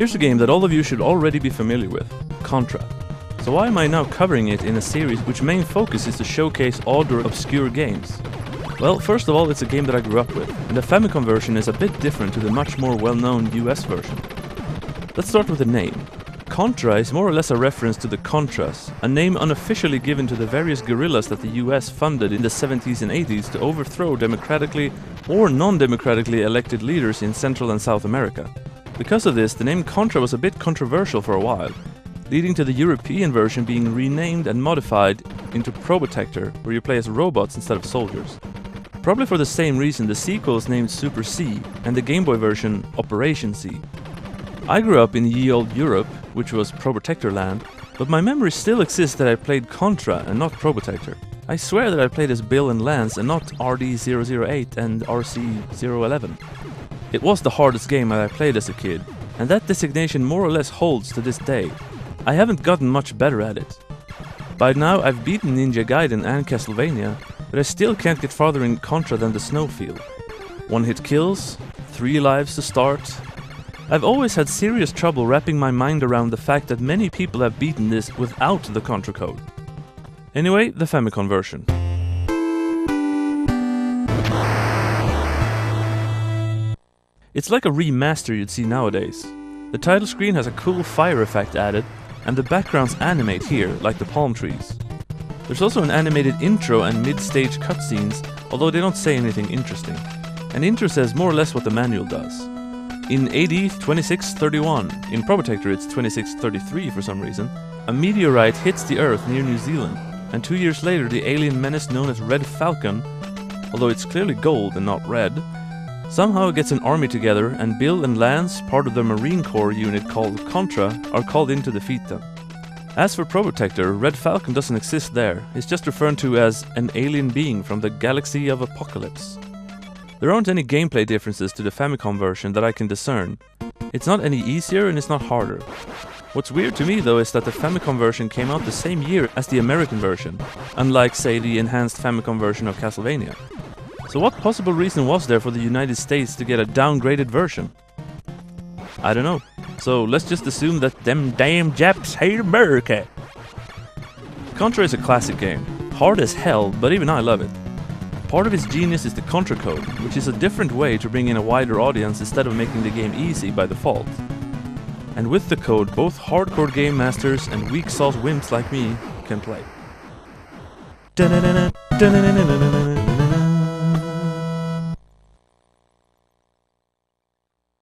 Here's a game that all of you should already be familiar with, Contra. So why am I now covering it in a series which main focus is to showcase odd or obscure games? Well, first of all, it's a game that I grew up with, and the Famicom version is a bit different to the much more well-known US version. Let's start with the name. Contra is more or less a reference to the Contras, a name unofficially given to the various guerrillas that the US funded in the 70s and 80s to overthrow democratically or non-democratically elected leaders in Central and South America. Because of this, the name Contra was a bit controversial for a while, leading to the European version being renamed and modified into Probotector, where you play as robots instead of soldiers. Probably for the same reason the sequel is named Super C and the Game Boy version Operation C. I grew up in ye old Europe, which was Probotector land, but my memory still exists that I played Contra and not Probotector. I swear that I played as Bill and Lance and not RD008 and RC011. It was the hardest game that I played as a kid, and that designation more or less holds to this day. I haven't gotten much better at it. By now I've beaten Ninja Gaiden and Castlevania, but I still can't get farther in Contra than the snowfield. One-hit kills, 3 lives to start. I've always had serious trouble wrapping my mind around the fact that many people have beaten this without the Contra code. Anyway, the Famicom version. It's like a remaster you'd see nowadays. The title screen has a cool fire effect added, and the backgrounds animate here, like the palm trees. There's also an animated intro and mid-stage cutscenes, although they don't say anything interesting. An intro says more or less what the manual does. In AD 2631, in Probotector it's 2633 for some reason, a meteorite hits the Earth near New Zealand, and 2 years later the alien menace known as Red Falcon, although it's clearly gold and not red, somehow gets an army together, and Bill and Lance, part of the Marine Corps unit called Contra, are called in to defeat them. As for Probotector, Red Falcon doesn't exist there, it's just referred to as an alien being from the galaxy of Apocalypse. There aren't any gameplay differences to the Famicom version that I can discern. It's not any easier and it's not harder. What's weird to me though is that the Famicom version came out the same year as the American version, unlike say the enhanced Famicom version of Castlevania. So what possible reason was there for the United States to get a downgraded version? I don't know. So let's just assume that them damn Japs hate America. Contra is a classic game. Hard as hell, but even I love it. Part of its genius is the Contra code, which is a different way to bring in a wider audience instead of making the game easy by default. And with the code, both hardcore game masters and weak sauce wimps like me can play.